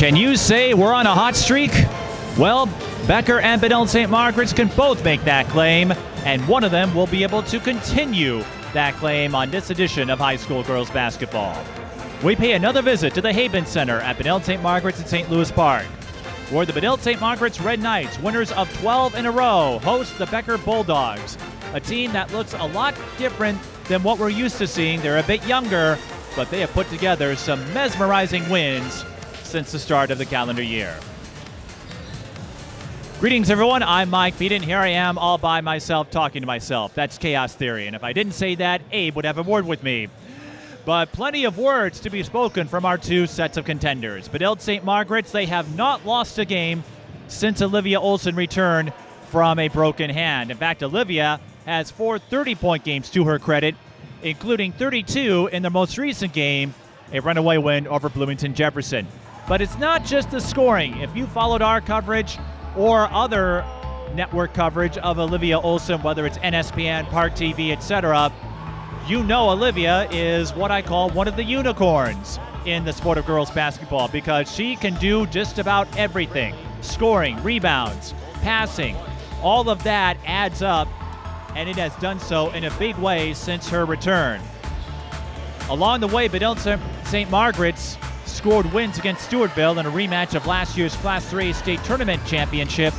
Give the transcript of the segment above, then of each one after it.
Can you say we're on a hot streak? Well, Becker and Benilde-St. Margaret's can both make that claim, and one of them will be able to continue that claim on this edition of high school girls basketball. We pay another visit to the Haben Center at Benilde-St. Margaret's in St. Louis Park, where the Benilde-St. Margaret's Red Knights, winners of 12 in a row, host the Becker Bulldogs, a team that looks a lot different than what we're used to seeing. They're a bit younger, but they have put together some mesmerizing wins since the start of the calendar year. Greetings, everyone. I'm Mike Beaton. Here I am all by myself talking to myself. That's chaos theory, and if I didn't say that, Abe would have a word with me. But plenty of words to be spoken from our two sets of contenders. Benilde-St. Margaret's, they have not lost a game since Olivia Olson returned from a broken hand. In fact, Olivia has 4 30-point games to her credit, including 32 in their most recent game, a runaway win over Bloomington Jefferson. But it's not just the scoring. If you followed our coverage or other network coverage of Olivia Olson, whether it's NSPN, Park TV, etc., you know Olivia is what I call one of the unicorns in the sport of girls basketball, because she can do just about everything. Scoring, rebounds, passing, all of that adds up, and it has done so in a big way since her return. Along the way, Benilde-St. Margaret's scored wins against Stewartville in a rematch of last year's Class AAA state tournament championship,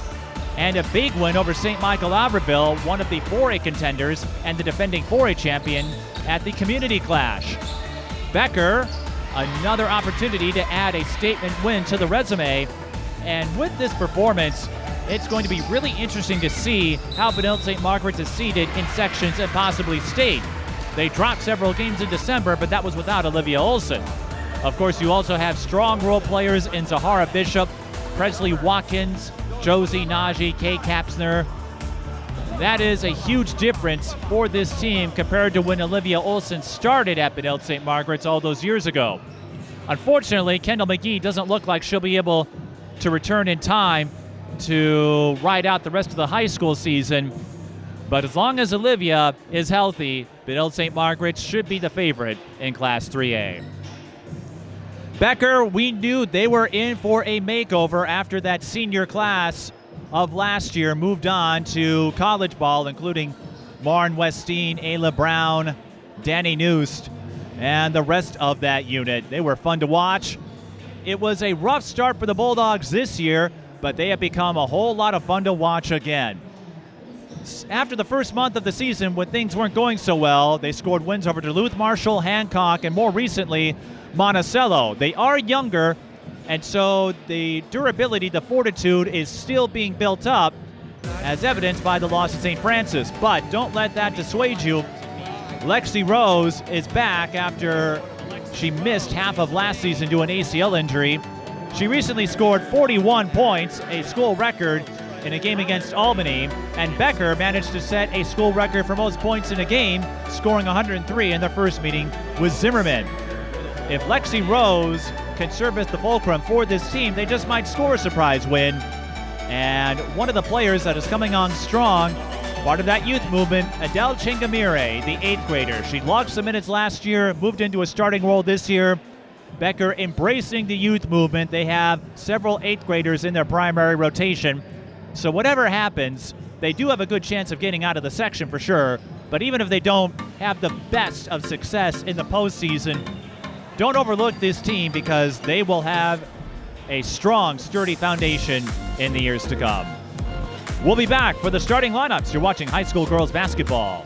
and a big win over St. Michael Albertville, one of the 4A contenders and the defending 4A champion at the Community Clash. Becker, another opportunity to add a statement win to the resume, and with this performance, it's going to be really interesting to see how Benilde-St. Margaret's is seeded in sections and possibly state. They dropped several games in December, but that was without Olivia Olson. Of course, you also have strong role players in Zahara Bishop, Presley Watkins, Josie Najee, Kay Kapsner. That is a huge difference for this team compared to when Olivia Olson started at Benilde-St. Margaret's all those years ago. Unfortunately, Kendall McGee doesn't look like she'll be able to return in time to ride out the rest of the high school season. But as long as Olivia is healthy, Benilde-St. Margaret's should be the favorite in Class 3A. Becker, we knew they were in for a makeover after that senior class of last year moved on to college ball, including Lauren Westeen, Ayla Brown, Danny Noost, and the rest of that unit. They were fun to watch. It was a rough start for the Bulldogs this year, but they have become a whole lot of fun to watch again. After the first month of the season, when things weren't going so well, they scored wins over Duluth, Marshall, Hancock, and more recently, Monticello. They are younger, and so the durability, the fortitude is still being built up, as evidenced by the loss at St. Francis. But don't let that dissuade you. Alexis Rose is back after she missed half of last season due to an ACL injury. She recently scored 41 points, a school record, in a game against Albany, and Becker managed to set a school record for most points in a game, scoring 103 in their first meeting with Zimmerman. If Lexi Rose can serve as the fulcrum for this team, they just might score a surprise win. And one of the players that is coming on strong, part of that youth movement, Adele Chingamire, the 8th grader. She logged some minutes last year, moved into a starting role this year. Becker embracing the youth movement. They have several 8th graders in their primary rotation. So whatever happens, they do have a good chance of getting out of the section for sure. But even if they don't have the best of success in the postseason, don't overlook this team, because they will have a strong, sturdy foundation in the years to come. We'll be back for the starting lineups. You're watching high school girls basketball.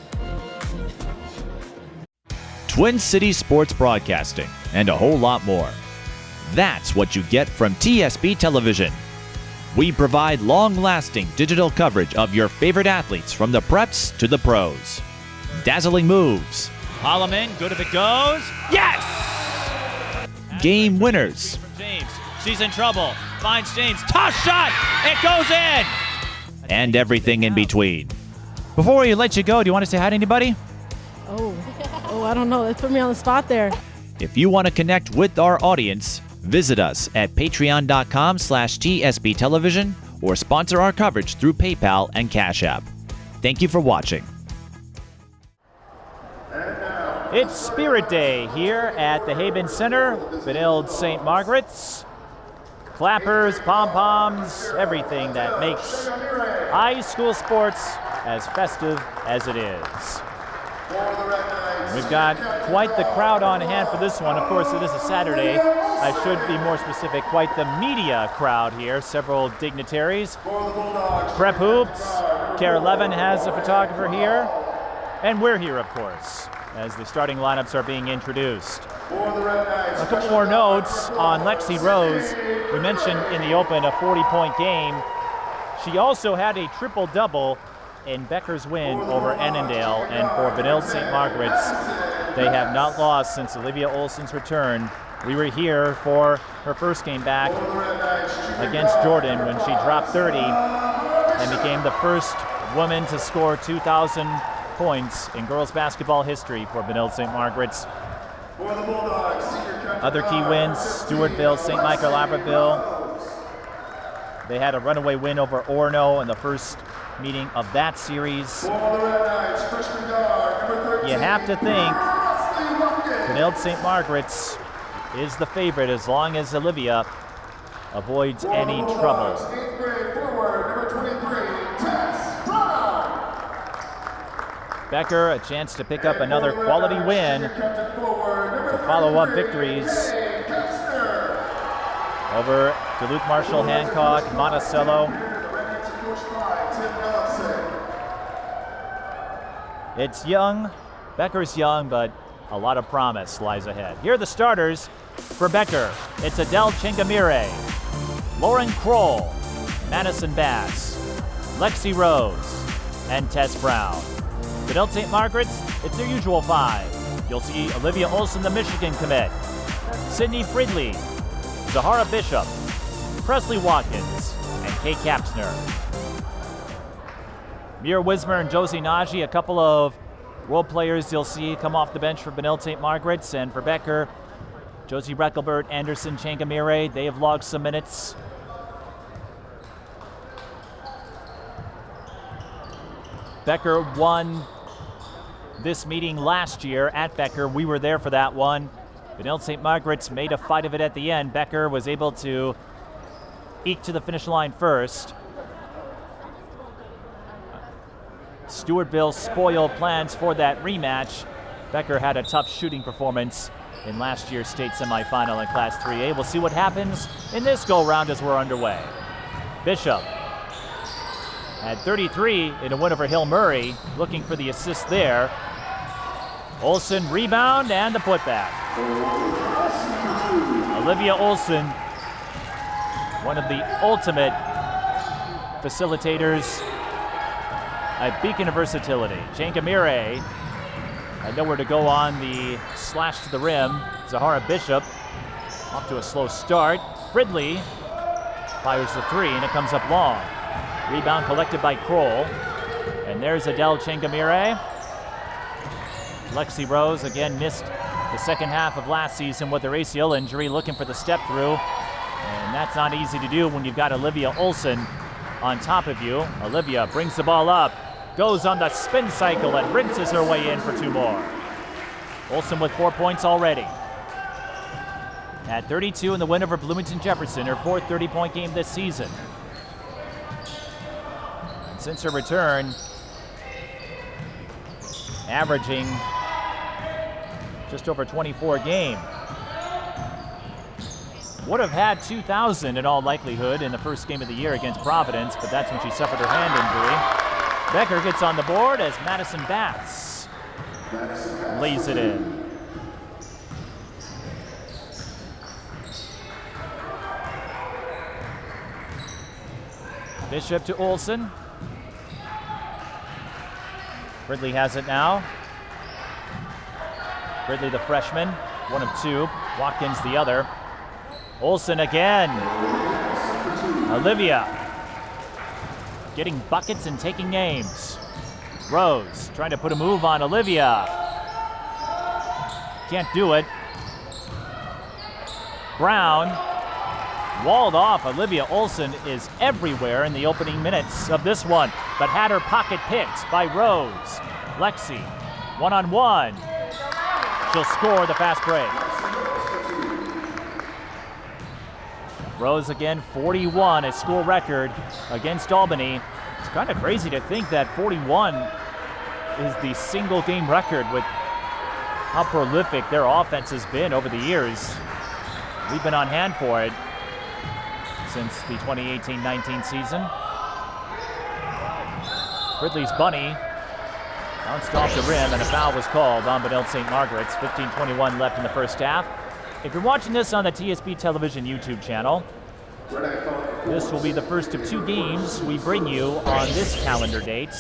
Twin Cities Sports Broadcasting, and a whole lot more. That's what you get from TSB Television. We provide long-lasting digital coverage of your favorite athletes from the preps to the pros. Dazzling moves. Holloman, good if it goes. Yes! Game winners. James, she's in trouble. Finds James. Toss shot! It goes in! And everything in between. Before we let you go, do you want to say hi to anybody? Oh, I don't know. Let's put me on the spot there. If you want to connect with our audience, visit us at patreon.com/TSB Television or sponsor our coverage through PayPal and Cash App. Thank you for watching. It's Spirit Day here at the Haben Center, Benilde-St. Margaret's. clappers, pom-poms, everything that makes high school sports as festive as it is. We've got quite the crowd on hand for this one. Of course, it is a Saturday. I should be more specific, quite the media crowd here. Several dignitaries. Prep Hoops, Care 11 has a photographer here. And we're here, of course, as the starting lineups are being introduced. A couple more notes on Alexis Rose. We mentioned in the open a 40-point game. She also had a triple-double in Becker's win over Annandale, and for Benilde-St. Margaret's, they have not lost since Olivia Olson's return. We were here for her first game back against Jordan when she dropped 30 and became the first woman to score 2,000 points in girls basketball history for Benilde-St. Margaret's. Other key wins, Stewartville, St. Michael, Abbeville. They had a runaway win over Orono in the first meeting of that series. You have to think Benilde-St. Margaret's is the favorite as long as Olivia avoids any trouble. Becker, a chance to pick up another quality win to follow up victories over Duluth, Marshall, Hancock, Monticello. It's young, Becker's young, but a lot of promise lies ahead. Here are the starters for Becker. It's Adele Chingamire, Lauren Kroll, Madison Bass, Lexi Rose, and Tess Brown. Benilde-St. Margaret's, it's their usual five. You'll see Olivia Olson, the Michigan commit, Sydney Fridley, Zahara Bishop, Presley Watkins, and Kate Kapsner. Mira Wismer and Josie Nagy, a couple of role players you'll see come off the bench for Benilde-St. Margaret's. And for Becker, Josie Reckelbert, Anderson Chingamire, they have logged some minutes. Becker won this meeting last year at Becker. We were there for that one. Benilde-St. Margaret's made a fight of it at the end. Becker was able to eke to the finish line first. Stewartville spoiled plans for that rematch. Becker had a tough shooting performance in last year's state semifinal in Class 3A. We'll see what happens in this go-round as we're underway. Bishop had 33 in a win over Hill Murray, looking for the assist there. Olson rebound and the putback. Olivia Olson, one of the ultimate facilitators, a beacon of versatility. Chingamire had nowhere to go on the slash to the rim. Zahara Bishop off to a slow start. Fridley fires the three and it comes up long. Rebound collected by Kroll. And there's Adele Chingamire. Lexi Rose again missed the second half of last season with her ACL injury, looking for the step through. And that's not easy to do when you've got Olivia Olson on top of you. Olivia brings the ball up, goes on the spin cycle and rinses her way in for two more. Olson with 4 points already. At 32 in the win over Bloomington Jefferson, her fourth 30-point game this season. And since her return, averaging just over 24 a game. Would have had 2,000 in all likelihood in the first game of the year against Providence, but that's when she suffered her hand injury. Becker gets on the board as Madison Bass lays it in. Bishop to Olson. Ridley has it now. Ridley, the freshman, one of two. Watkins, the other. Olson again. Olivia getting buckets and taking names. Rose trying to put a move on Olivia. Can't do it. Brown walled off. Olivia Olson is everywhere in the opening minutes of this one, but had her pocket picked by Rose. Lexi, one-on-one. She'll score the fast break. Rose again, 41, a school record against Albany. It's kind of crazy to think that 41 is the single game record with how prolific their offense has been over the years. We've been on hand for it since the 2018-19 season. Ridley's bunny bounced off the rim and a foul was called on Benilde-St. Margaret's. 15:21 left in the first half. If you're watching this on the TSB Television YouTube channel, this will be the first of 2 games we bring you on this calendar date.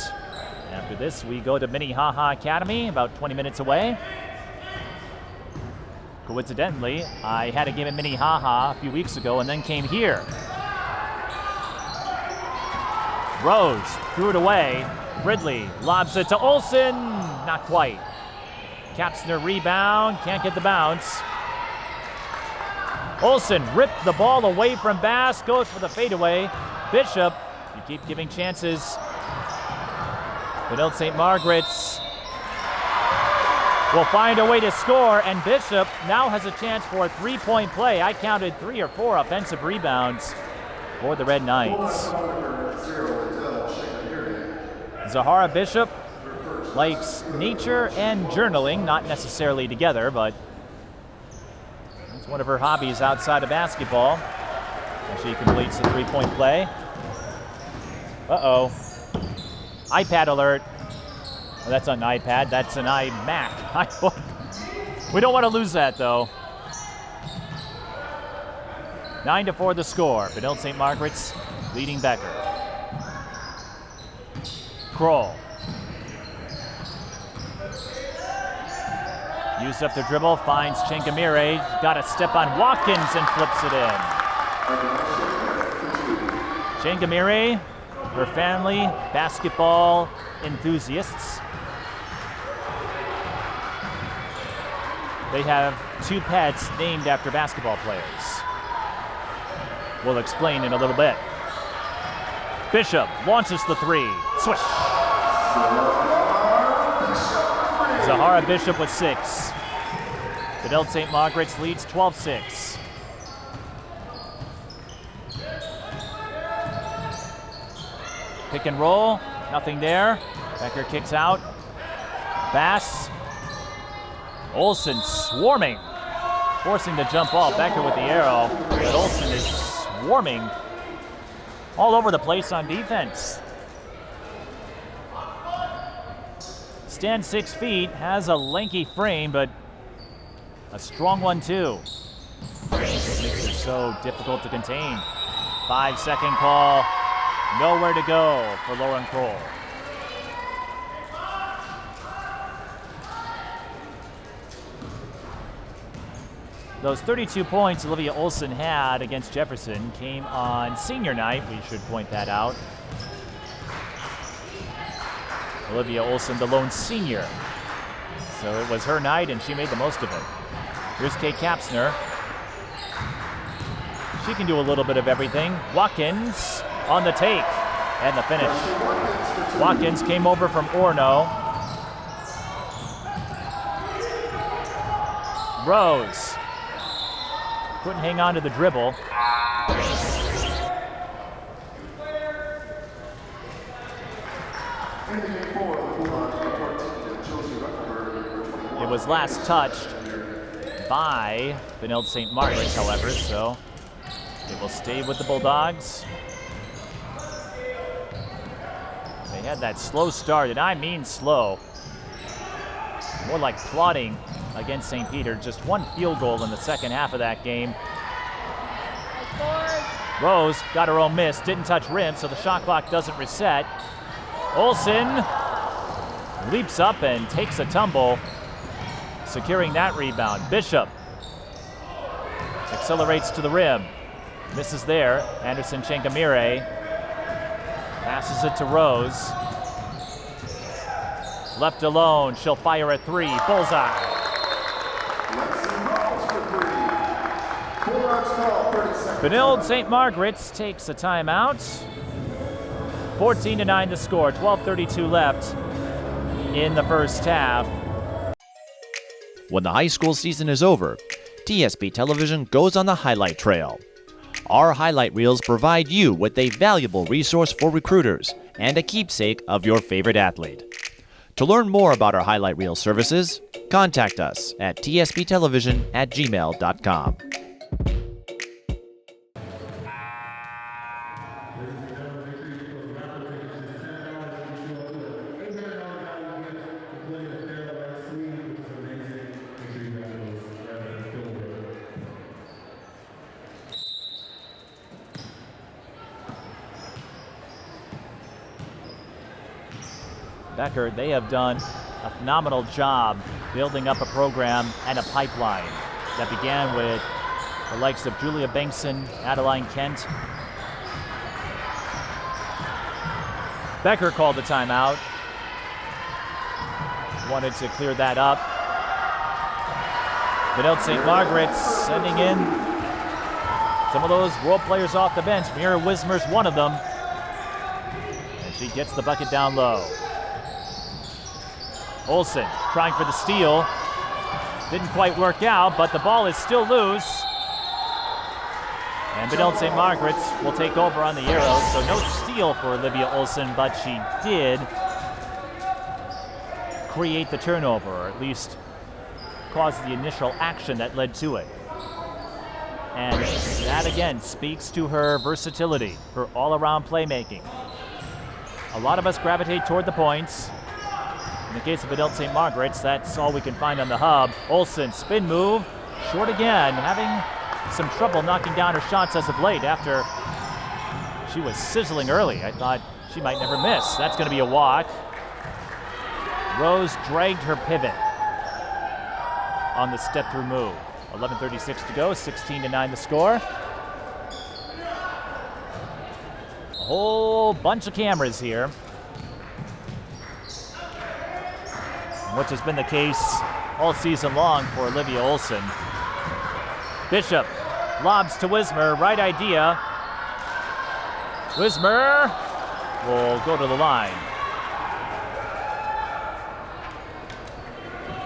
After this, we go to Minnehaha Academy, about 20 minutes away. Coincidentally, I had a game at Minnehaha a few weeks ago and then came here. Rose threw it away. Ridley lobs it to Olson. Not quite. Kapsner rebound, can't get the bounce. Olson ripped the ball away from Bass, goes for the fadeaway. Bishop, you keep giving chances. Benilde-St. Margaret's will find a way to score, and Bishop now has a chance for a 3-point play. I counted 3 or 4 offensive rebounds for the Red Knights. Zahara Bishop likes nature and journaling, not necessarily together, but it's one of her hobbies outside of basketball as she completes the 3-point play. Uh-oh. iPad alert. Well, that's not an iPad, that's an iMac. We don't want to lose that, though. 9-4 the score. Benilde-St. Margaret's leading Becker. Kroll. Used up the dribble, finds Chenkamire. Got a step on Watkins and flips it in. Chenkamire, her family, basketball enthusiasts. They have 2 pets named after basketball players. We'll explain in a little bit. Bishop launches the 3. Swish. Zahara Bishop with 6. Benilde-St. Margaret's leads 12-6. Pick and roll, nothing there. Becker kicks out. Bass. Olson swarming, forcing the jump ball. Becker with the arrow, but Olson is swarming all over the place on defense. Stands 6 feet, has a lanky frame, but a strong one too. Makes it so difficult to contain. 5-second call, nowhere to go for Lauren Kroll. Those 32 points Olivia Olson had against Jefferson came on senior night. We should point that out. Olivia Olson, the lone senior. So it was her night, and she made the most of it. Here's Kate Kapsner. She can do a little bit of everything. Watkins on the take and the finish. Watkins came over from Orono. Rose couldn't hang on to the dribble. It was last touched by Benilde-St. Margaret's, however, so it will stay with the Bulldogs. They had that slow start, and I mean slow. More like plodding against St. Peter. Just 1 field goal in the second half of that game. Rose got her own miss, didn't touch rim, so the shot clock doesn't reset. Olson leaps up and takes a tumble, securing that rebound. Bishop accelerates to the rim. Misses there. Anderson Chenkamire passes it to Rose. Left alone, she'll fire a 3. Bullseye. Benilde-St. Margaret's takes a timeout. 14-9 the score, 12:32 left in the first half. When the high school season is over, TSB Television goes on the highlight trail. Our highlight reels provide you with a valuable resource for recruiters and a keepsake of your favorite athlete. To learn more about our highlight reel services, contact us at tsbtelevision@gmail.com. Becker, they have done a phenomenal job building up a program and a pipeline that began with the likes of Julia Bankson, Adeline Kent. Becker called the timeout. Wanted to clear that up. Benilde-St. Margaret sending in some of those role players off the bench. Mira Wismer's one of them. And she gets the bucket down low. Olson trying for the steal. Didn't quite work out, but the ball is still loose. And Benilde-St. Margaret's will take over on the arrow, so no steal for Olivia Olson, but she did create the turnover, or at least cause the initial action that led to it. And that again speaks to her versatility, her all-around playmaking. A lot of us gravitate toward the points. In the case of Benilde-St. Margaret's, that's all we can find on the hub. Olson, spin move, short again, having some trouble knocking down her shots as of late after she was sizzling early. I thought she might never miss. That's going to be a walk. Rose dragged her pivot on the step-through move. 11:36 to go, 16-9 the score. A whole bunch of cameras here. Which has been the case all season long for Olivia Olson. Bishop lobs to Wismer, right idea. Wismer will go to the line.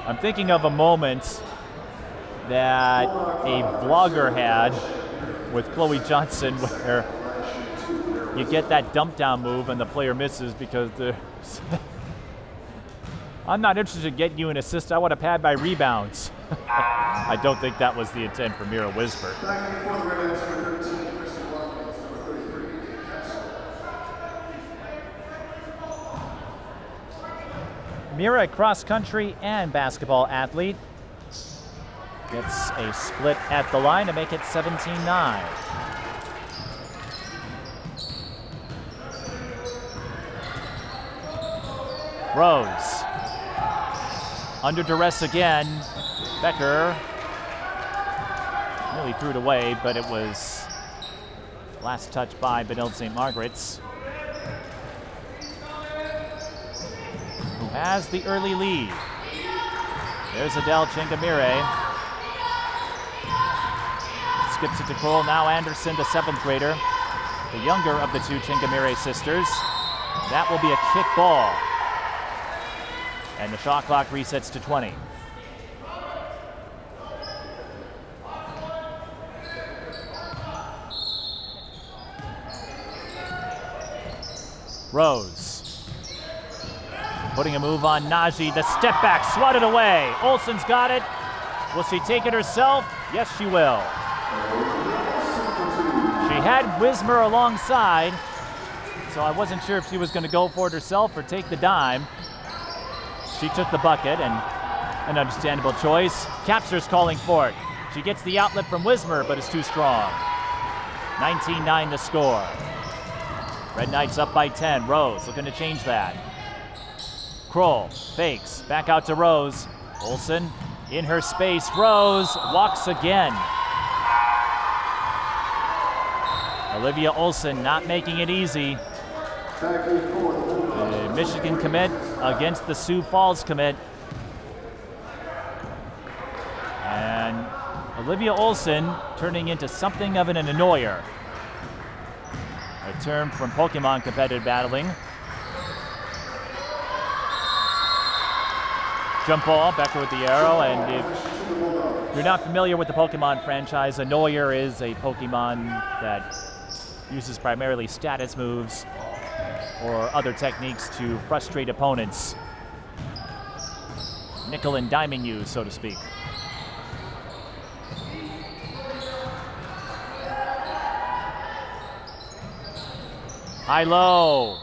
I'm thinking of a moment that a vlogger had with Chloe Johnson where you get that dump down move and the player misses because the I'm not interested in getting you an assist. I want to pad my rebounds. I don't think that was the intent for Mira Wismer. Mira, a cross-country and basketball athlete, gets a split at the line to make it 17-9. Rose. Under duress again. Becker nearly threw it away, but it was last touch by Benilde-St. Margaret's, who has the early lead. There's Adele Chengamire. Skips it to Cole. Now Anderson, the 7th grader, the younger of the two Chengamire sisters. That will be a kick ball. And the shot clock resets to 20. Rose. Putting a move on Najee. The step back, swatted away. Olson's got it. Will she take it herself? Yes, she will. She had Wismer alongside, so I wasn't sure if she was going to go for it herself or take the dime. She took the bucket, and an understandable choice. Capster's calling for it. She gets the outlet from Wismer, but it's too strong. 19-9 the score. Red Knights up by 10. Rose looking to change that. Kroll fakes, back out to Rose. Olson in her space. Rose walks again. Olivia Olson not making it easy. The Michigan commit against the Sioux Falls commit. And Olivia Olson turning into something of an annoyer. A term from Pokemon competitive battling. Jump ball, Becker with the arrow, and if you're not familiar with the Pokemon franchise, Annoyer is a Pokemon that uses primarily status moves or other techniques to frustrate opponents. Nickel and diming you, so to speak. High-low.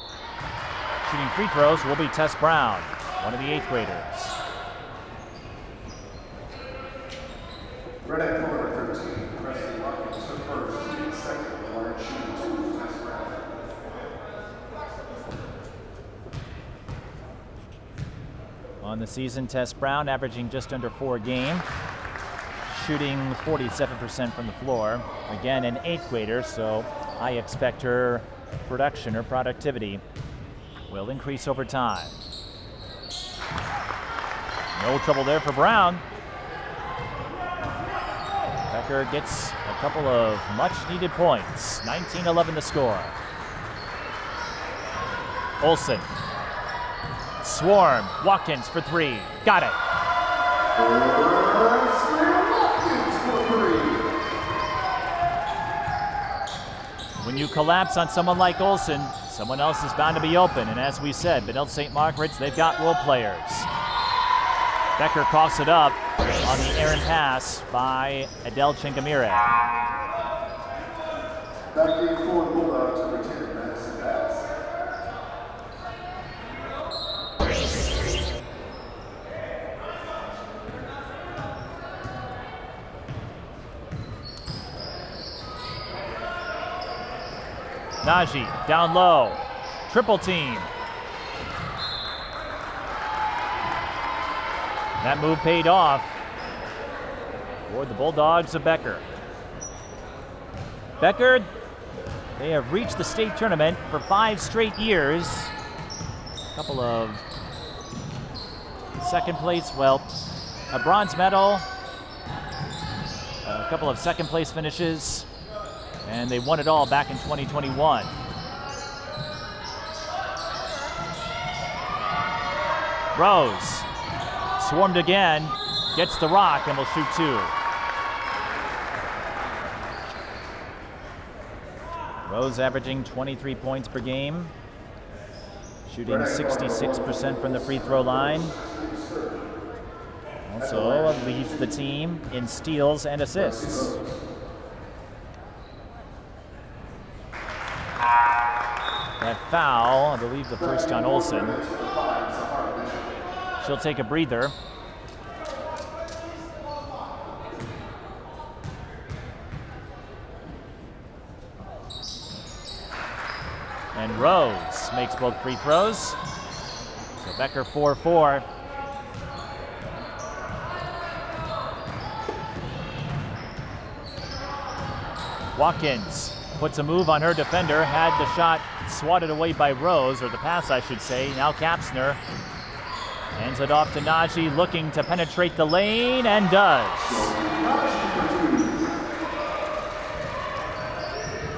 Shooting free throws will be Tess Brown, one of the 8th graders. Red at corner 13, Presley Watkins took first, leading second, the line shooting 2, Tess Brown. On the season, Tess Brown averaging just under 4 a game, shooting 47% from the floor. Again, an 8th grader, so I expect her production, her productivity will increase over time. No trouble there for Brown. Becker gets a couple of much-needed points. 19-11 the score. Olson. Swarm. Watkins for 3. Got it. When you collapse on someone like Olson, someone else is bound to be open. And as we said, Benilde-St. Margaret's, they've got role players. Becker coughs it up on the errant pass by Adele Chingamire. Back game forward Bulldogs number 10, Madison Bass. Najee down low, triple team. That move paid off for the Bulldogs of Becker. Becker, they have reached the state tournament for 5 straight years. A couple of second place, well, a bronze medal, a couple of second place finishes, and they won it all back in 2021. Rose, swarmed again, gets the rock and will shoot 2. Rose averaging 23 points per game, shooting 66% from the free throw line. Also leads the team in steals and assists. That foul, I believe the first on Olson. She'll take a breather. And Rose makes both free throws. So Becker 4-4. Watkins puts a move on her defender, had the shot swatted away by Rose, or the pass I should say. Now Kapsner hands it off to Najee, looking to penetrate the lane, and does.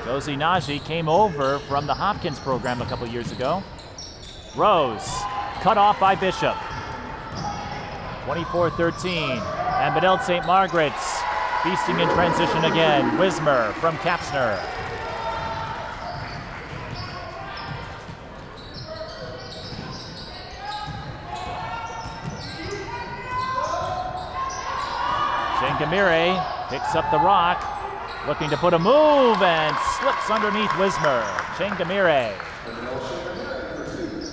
Josie Najee came over from the Hopkins program a couple years ago. Rose, cut off by Bishop. 24-13, and Benilde-St. Margaret's feasting in transition again. Wismer from Kapsner. Chingamire picks up the rock, looking to put a move and slips underneath Wismer. Chingamire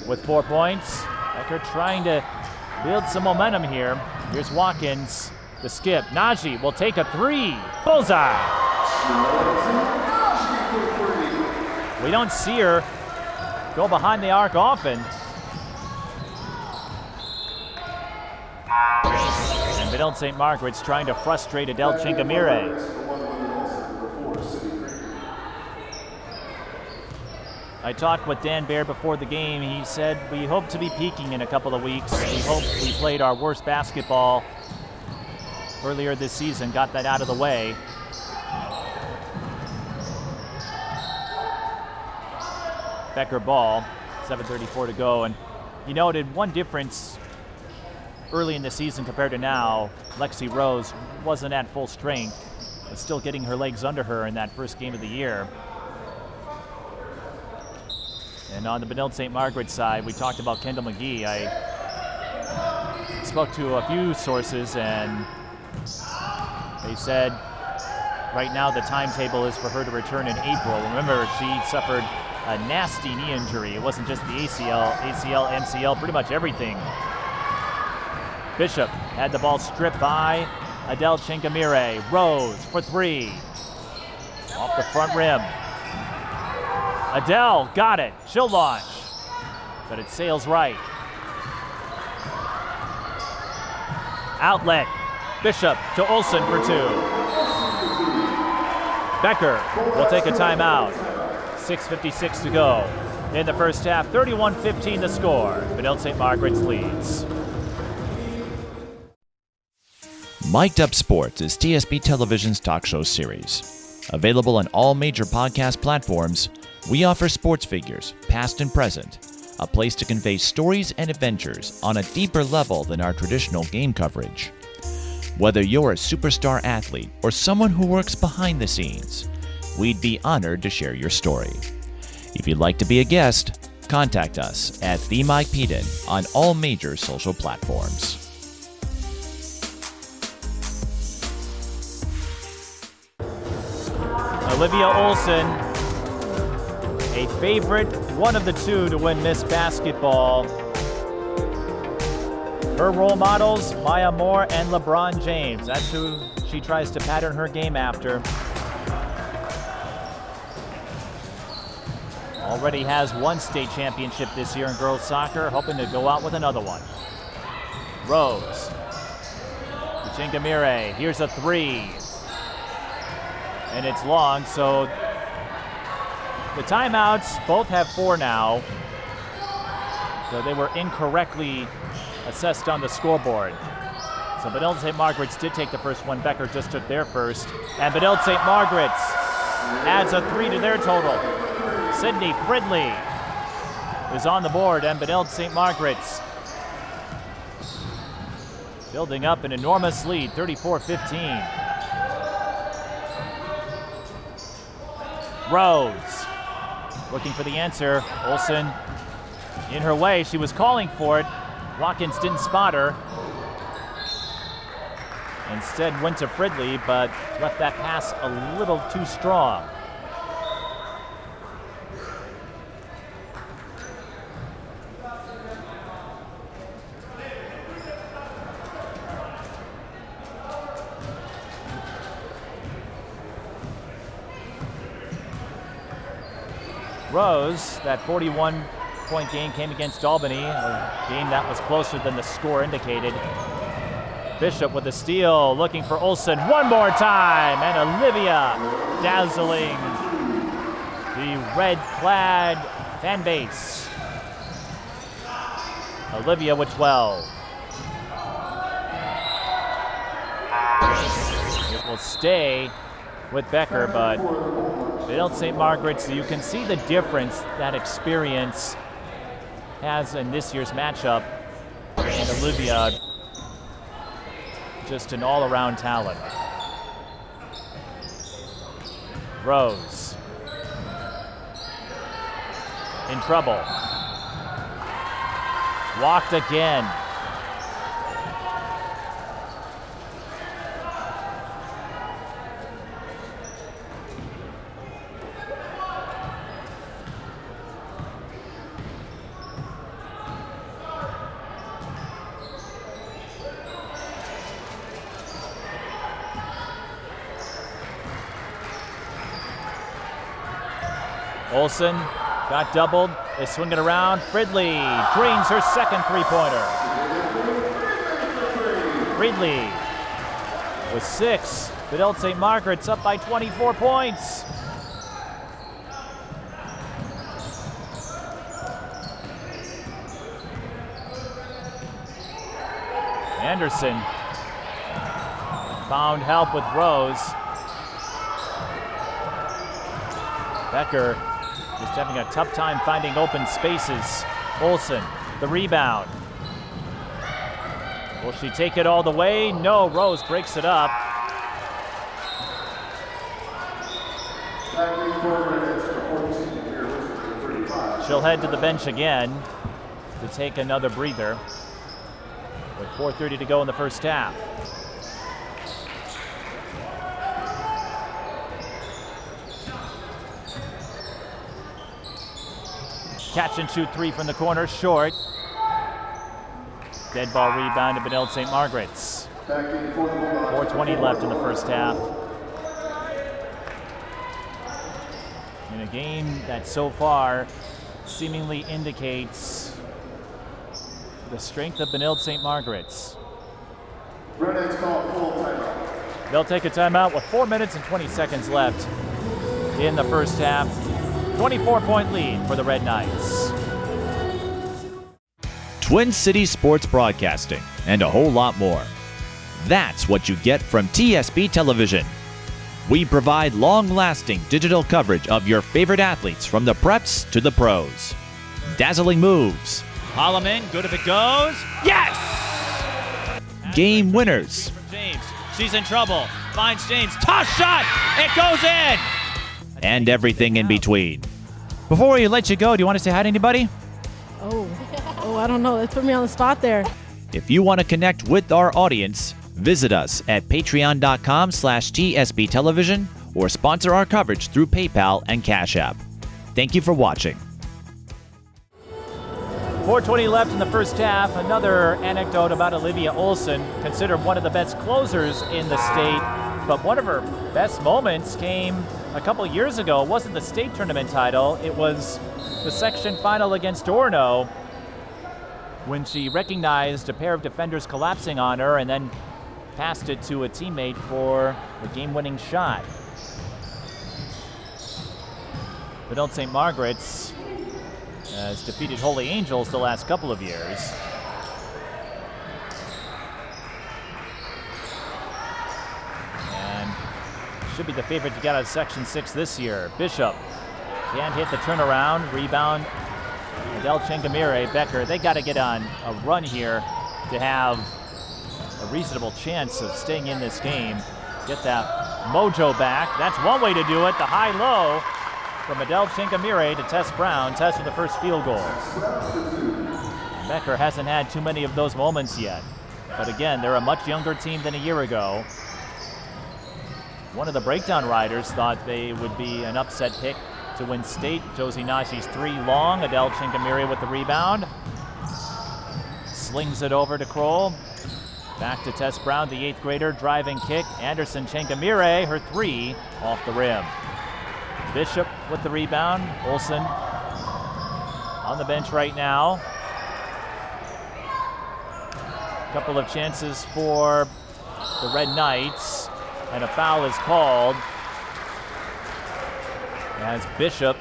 with 4 points. Becker trying to build some momentum here. Here's Watkins, the skip. Najee will take a 3. Bullseye. We don't see her go behind the arc often. And Benilde-St. Margaret's trying to frustrate Adele Chingamire. I talked with Dan Baird before the game. He said, we hope to be peaking in a couple of weeks. We hope we played our worst basketball earlier this season, got that out of the way. Becker ball, 7:34 to go. And you noted one difference early in the season compared to now, Alexis Rose wasn't at full strength, but still getting her legs under her in that first game of the year. And on the Benilde-St. Margaret side, we talked about Kendall McGee. I spoke to a few sources, and they said right now the timetable is for her to return in April. Remember, she suffered a nasty knee injury. It wasn't just the ACL, MCL, pretty much everything. Bishop had the ball stripped by Adele Chingamire. Rose for three. Off the front rim. Adele got it. She'll launch. But it sails right. Outlet. Bishop to Olson for two. Becker will take a timeout. 6:56 to go in the first half. 31-15 the score. Benilde-St. Margaret's leads. Mic'd Up Sports is TSB Television's talk show series. Available on all major podcast platforms, we offer sports figures, past and present, a place to convey stories and adventures on a deeper level than our traditional game coverage. Whether you're a superstar athlete or someone who works behind the scenes, we'd be honored to share your story. If you'd like to be a guest, contact us at The Mike Peden on all major social platforms. Olivia Olson, a favorite, one of the two to win Miss Basketball. Her role models, Maya Moore and LeBron James. That's who she tries to pattern her game after. Already has one state championship this year in girls soccer, hoping to go out with another one. Rose. Chingamire, here's a three. And it's long, so the timeouts both have four now. So they were incorrectly assessed on the scoreboard. So Benilde-St. Margaret's did take the first one. Becker just took their first. And Benilde-St. Margaret's adds a three to their total. Sydney Fridley is on the board, and Benilde-St. Margaret's building up an enormous lead, 34-15. Rose looking for the answer. Olson in her way. She was calling for it. Watkins didn't spot her. Instead went to Fridley, but left that pass a little too strong. Rose, that 41-point game came against Albany, a game that was closer than the score indicated. Bishop with a steal, looking for Olson one more time, and Olivia dazzling the red-clad fan base. Olivia with 12. It will stay with Becker, but Benilde-St. Margaret's, you can see the difference that experience has in this year's matchup. And Olivia, just an all-around talent. Rose in trouble. Walked again. Olson got doubled. They swing it around. Fridley drains her second three-pointer. Fridley with 6. Benilde-St. Margaret's up by 24 points. Anderson found help with Rose. Becker just having a tough time finding open spaces. Olson, the rebound. Will she take it all the way? No, Rose breaks it up. She'll head to the bench again to take another breather with 4:30 to go in the first half. Catch and shoot three from the corner, short. Dead ball rebound to Benilde-St. Margaret's. 4:20 left in the first half. In a game that so far seemingly indicates the strength of Benilde-St. Margaret's. They'll take a timeout with 4 minutes and 20 seconds left in the first half. 24-point lead for the Red Knights. Twin Cities Sports Broadcasting, and a whole lot more. That's what you get from TSB Television. We provide long-lasting digital coverage of your favorite athletes from the preps to the pros. Dazzling moves. Holloman, good if it goes. Yes! Game winners. James, she's in trouble. Finds James, toss shot, it goes in! And everything in between. Before we let you go, do you want to say hi to anybody? Oh, I don't know. Let's put me on the spot there. If you want to connect with our audience, visit us at patreon.com/TSB Television or sponsor our coverage through PayPal and Cash App. Thank you for watching. 4:20 left in the first half. Another anecdote about Olivia Olson, considered one of the best closers in the state, but one of her best moments came a couple years ago. It wasn't the state tournament title, it was the section final against Orono, when she recognized a pair of defenders collapsing on her and then passed it to a teammate for the game-winning shot. Benilde-St. Margaret's has defeated Holy Angels the last couple of years. And should be the favorite to get out of Section 6 this year. Bishop can't hit the turnaround. Rebound, Adele Chengamire, Becker. They got to get on a run here to have a reasonable chance of staying in this game. Get that mojo back. That's one way to do it. The high-low from Adele Chengamire to Tess Brown. Tess with the first field goal. Becker hasn't had too many of those moments yet. But again, they're a much younger team than a year ago. One of the breakdown riders thought they would be an upset pick to win state. Josie Naji's three long. Adele Chengamire with the rebound. Slings it over to Kroll. Back to Tess Brown, the eighth grader, driving kick. Anderson Chengamire, her three off the rim. Bishop with the rebound. Olson on the bench right now. A couple of chances for the Red Knights, and a foul is called as Bishop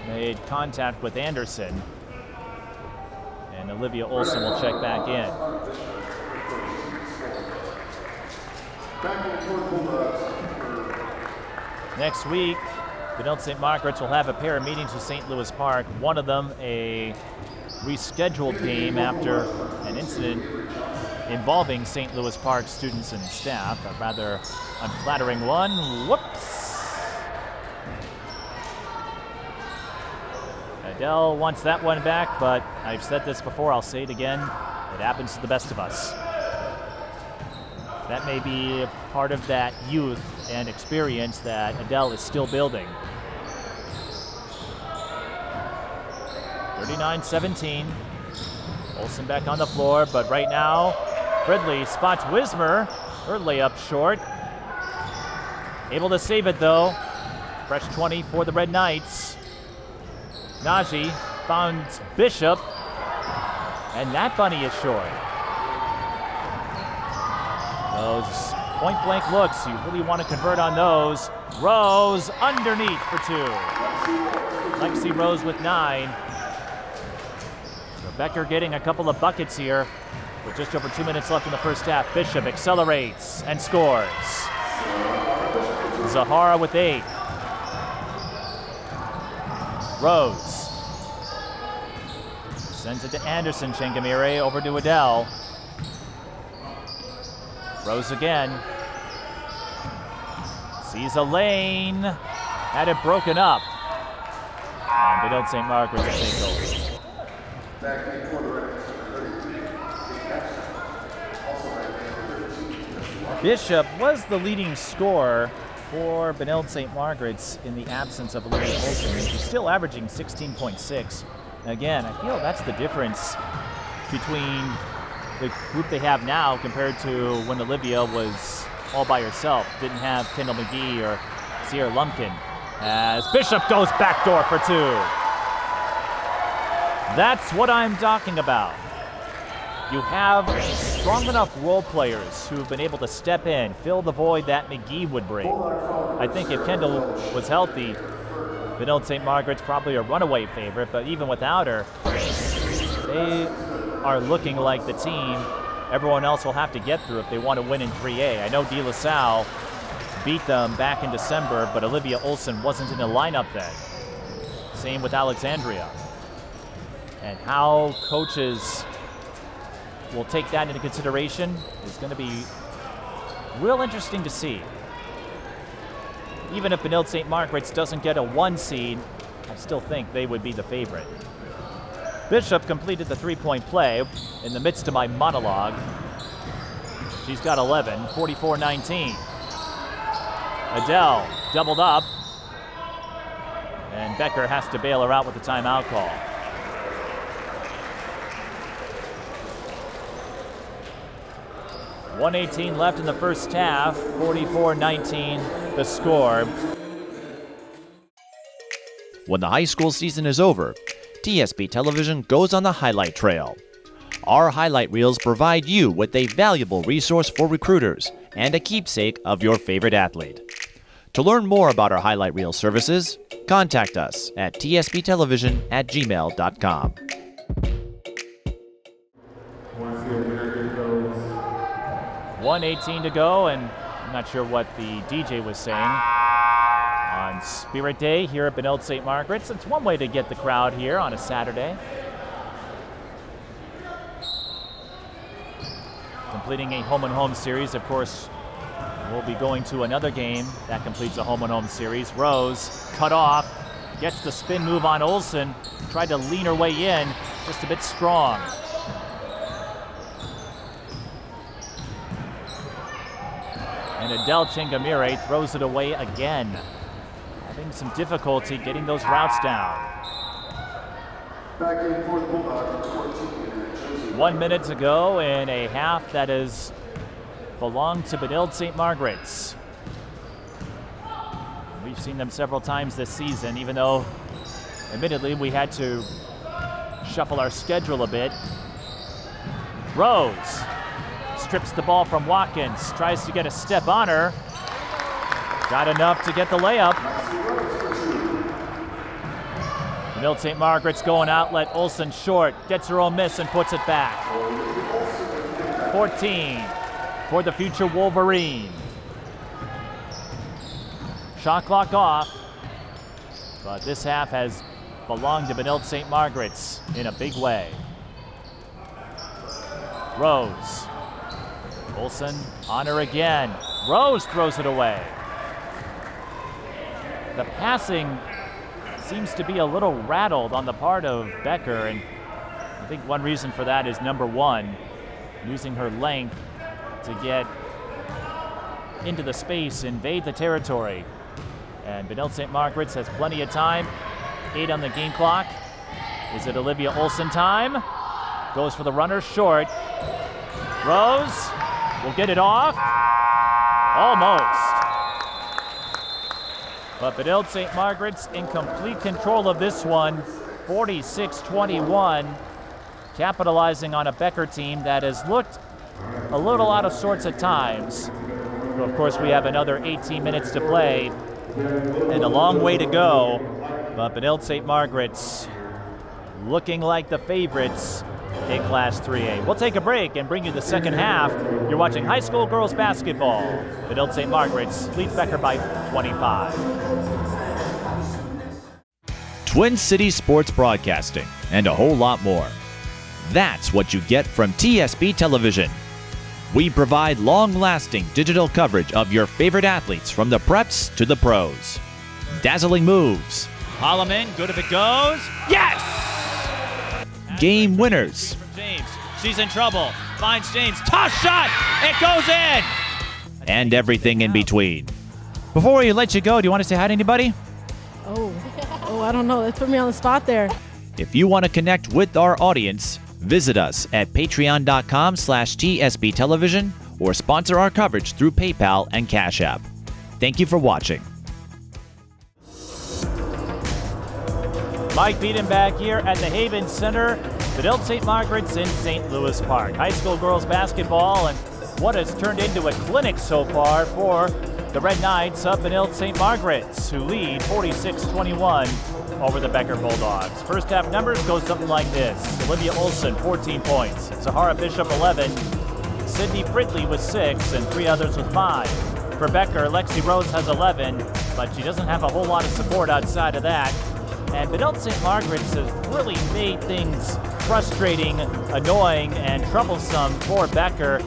made contact with Anderson, and Olivia Olson will check back in. Next week, Benilde-St. Margaret's will have a pair of meetings with St. Louis Park. One of them a rescheduled game after an incident involving St. Louis Park students and staff. A rather unflattering one. Whoops. Adele wants that one back, but I've said this before, I'll say it again. It happens to the best of us. That may be part of that youth and experience that Adele is still building. 39-17. Olson back on the floor, but right now, Fridley spots Wismer. Her layup short. Able to save it though. Fresh 20 for the Red Knights. Naji found Bishop, and that bunny is short. Those point-blank looks, you really want to convert on those. Rose underneath for two. Alexis Rose with 9. So Becker getting a couple of buckets here with just over 2 minutes left in the first half. Bishop accelerates and scores. Zahara with 8. Rose sends it to Anderson Chengamire, over to Adele. Rose again. Sees a lane. Had it broken up. And Benilde-St. Margaret to take over. Bishop was the leading scorer for Benilde-St. Margaret's in the absence of Olivia Olson. She's still averaging 16.6. Again, I feel that's the difference between the group they have now compared to when Olivia was all by herself. Didn't have Kendall McGee or Sierra Lumpkin. As Bishop goes backdoor for 2. That's what I'm talking about. You have strong enough role players who have been able to step in, fill the void that McGee would bring. I think if Kendall was healthy, Benilde-St. Margaret's probably a runaway favorite, but even without her, they are looking like the team everyone else will have to get through if they want to win in 3A. I know De La Salle beat them back in December, but Olivia Olson wasn't in the lineup then. Same with Alexandria. And how coaches will take that into consideration is going to be real interesting to see. Even if Benilde-St. Margaret's doesn't get a 1 seed, I still think they would be the favorite. Bishop completed the 3-point play in the midst of my monologue. She's got 11, 44-19. Adele doubled up, and Becker has to bail her out with the timeout call. .118 left in the first half, 44-19 the score. When the high school season is over, TSP Television goes on the highlight trail. Our highlight reels provide you with a valuable resource for recruiters and a keepsake of your favorite athlete. To learn more about our highlight reel services, contact us at tsptelevision@gmail.com. 1:18 to go, and I'm not sure what the DJ was saying. On Spirit Day here at Benilde-St. Margaret's. It's one way to get the crowd here on a Saturday. Completing a home and home series, of course, we'll be going to another game that completes a home and home series. Rose cut off, gets the spin move on Olson, tried to lean her way in, just a bit strong. And Adele Chingamire throws it away again. Having some difficulty getting those routes down. 1 minute to go in a half that has belonged to Benilde-St. Margaret's. We've seen them several times this season, even though, admittedly, we had to shuffle our schedule a bit. Rose strips the ball from Watkins, tries to get a step on her. Got enough to get the layup. Benilde-St. Margaret's going outlet. Olson short, gets her own miss and puts it back. 14 for the future Wolverine. Shot clock off, but this half has belonged to Benilde-St. Margaret's in a big way. Rose. Olson on her again. Rose throws it away. The passing seems to be a little rattled on the part of Becker, and I think one reason for that is number one, using her length to get into the space, invade the territory. And Benilde-St. Margaret's has plenty of time. 8 on the game clock. Is it Olivia Olson time? Goes for the runner short. Rose will get it off. Almost. But Benilde-St. Margaret's in complete control of this one, 46-21, capitalizing on a Becker team that has looked a little out of sorts at times. So of course, we have another 18 minutes to play and a long way to go, but Benilde-St. Margaret's looking like the favorites in Class 3A. We'll take a break and bring you the second half. You're watching high school girls basketball. Benilde-St. Margaret's leads Becker by 25. Twin Cities Sports Broadcasting, and a whole lot more. That's what you get from TSP Television. We provide long-lasting digital coverage of your favorite athletes from the preps to the pros. Dazzling moves. Holloman, good if it goes. Yes! Game winners. From James. She's in trouble. Finds James. Toss shot! It goes in! And everything in between. Before we let you go, do you want to say hi to anybody? Oh, I don't know. That put me on the spot there. If you want to connect with our audience, visit us at patreon.com/TSB Television or sponsor our coverage through PayPal and Cash App. Thank you for watching. Mike Beaton back here at the Haven Center. Benilde-St. Margaret's in St. Louis Park. High school girls basketball, and what has turned into a clinic so far for the Red Knights of Benilde-St. Margaret's, who lead 46-21 over the Becker Bulldogs. First half numbers go something like this. Olivia Olson, 14 points. Zahara Bishop, 11. Sydney Fridley with 6, and 3 others with 5. For Becker, Alexis Rose has 11, but she doesn't have a whole lot of support outside of that. And Benilde-St. Margaret's has really made things frustrating, annoying, and troublesome for Becker.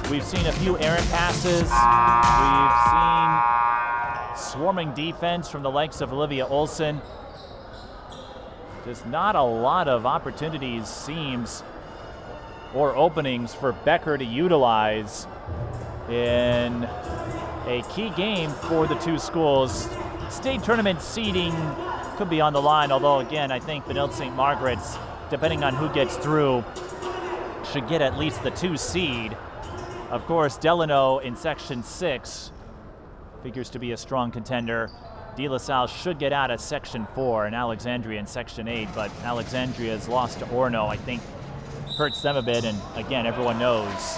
We've seen a few errant passes. We've seen swarming defense from the likes of Olivia Olson. Just not a lot of opportunities, seems, or openings for Becker to utilize in a key game for the two schools. State tournament seeding could be on the line, although again, I think Benilde-St. Margaret's, depending on who gets through, should get at least the 2 seed. Of course, Delano in Section 6 figures to be a strong contender. De La Salle should get out of Section 4, and Alexandria in Section 8, but Alexandria's loss to Orono, I think, hurts them a bit, and again, everyone knows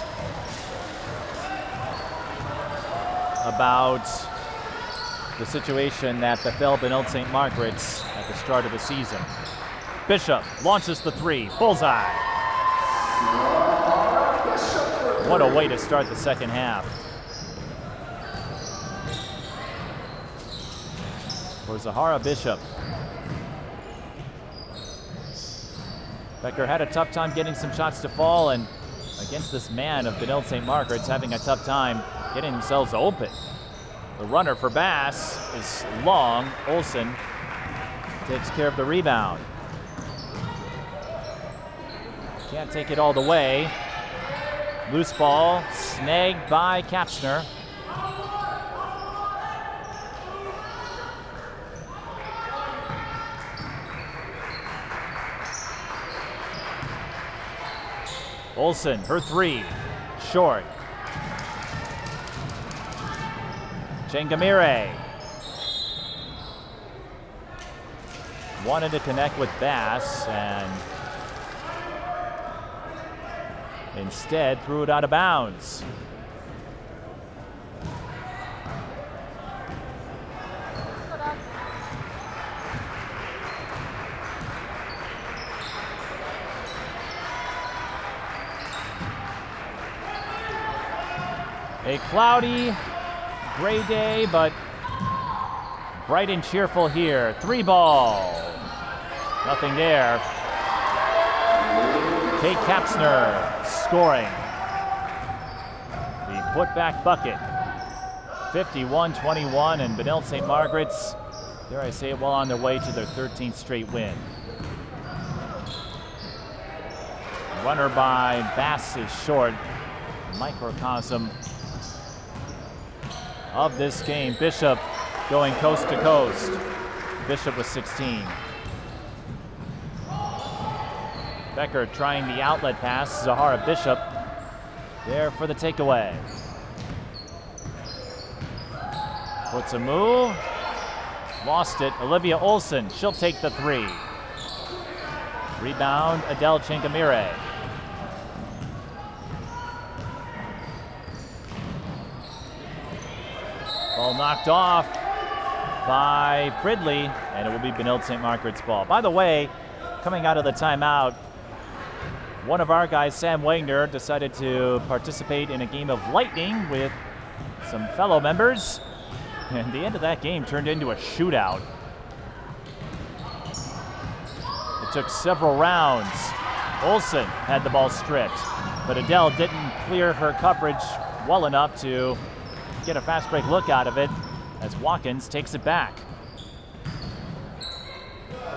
about the situation that befell Benilde-St. Margaret's at the start of the season. Bishop launches the 3, bullseye. What a way to start the second half. For Zahara Bishop. Becker had a tough time getting some shots to fall, and against this man of Benilde-St. Margaret's having a tough time getting themselves open. The runner for Bass is long. Olson takes care of the rebound. Can't take it all the way. Loose ball snagged by Kapsner. Olson, her 3, short. Changamire wanted to connect with Bass and instead threw it out of bounds. A cloudy, gray day, but bright and cheerful here. 3 ball. Nothing there. Kate Kapsner scoring the putback bucket. 51-21, and Benilde-St. Margaret's, dare I say it, well on their way to their 13th straight win. Runner by Bass is short. Microcosm of this game. Bishop going coast to coast. Bishop with 16. Becker trying the outlet pass. Zahara Bishop there for the takeaway. Puts a move. Lost it. Olivia Olson, she'll take the 3. Rebound, Adele Changamire. Ball knocked off by Fridley, and it will be Benilde-St. Margaret's ball. By the way, coming out of the timeout, one of our guys, Sam Wagner, decided to participate in a game of lightning with some fellow members, and the end of that game turned into a shootout. It took several rounds. Olson had the ball stripped. but Adele didn't clear her coverage well enough to get a fast break look out of it as Watkins takes it back.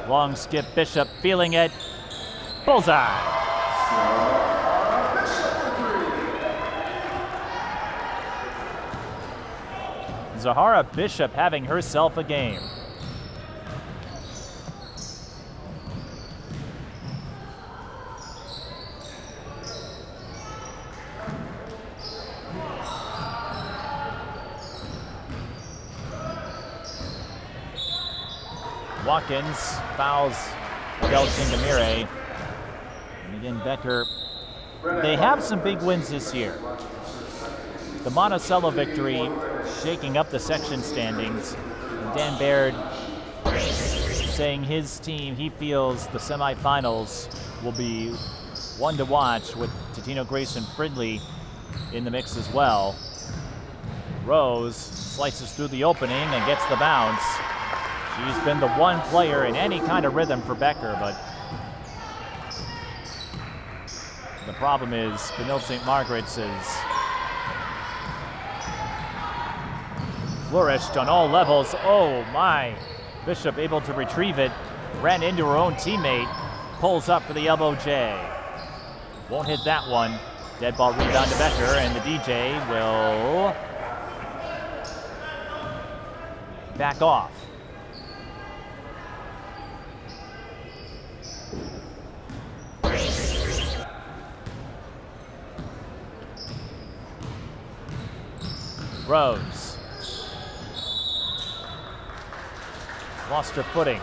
Long skip, Bishop feeling it. Bullseye. Zahara Bishop having herself a game. Watkins fouls Del Chingamire. And again, Becker, they have some big wins this year. The Monticello victory shaking up the section standings. And Dan Baird saying his team, he feels the semifinals will be one to watch with Totino Grayson Fridley in the mix as well. Rose slices through the opening and gets the bounce. She's been the one player in any kind of rhythm for Becker, but the problem is Benilde-St. Margaret's has flourished on all levels. Oh my, Bishop able to retrieve it, ran into her own teammate, pulls up for the elbow J. Won't hit that one. Dead ball rebound to Becker, and the DJ will back off. Rose lost her footing.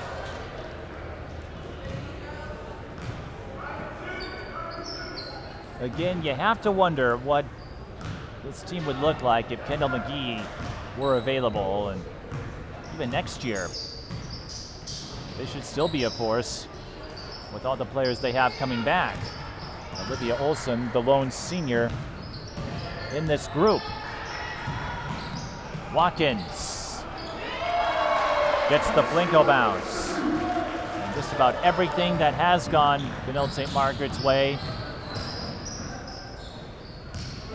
Again, you have to wonder what this team would look like if Kendall McGee were available, and even next year they should still be a force with all the players they have coming back. Olivia Olson, the lone senior in this group. Watkins gets the Blinko bounce. And just about everything that has gone Benilde-St. Margaret's way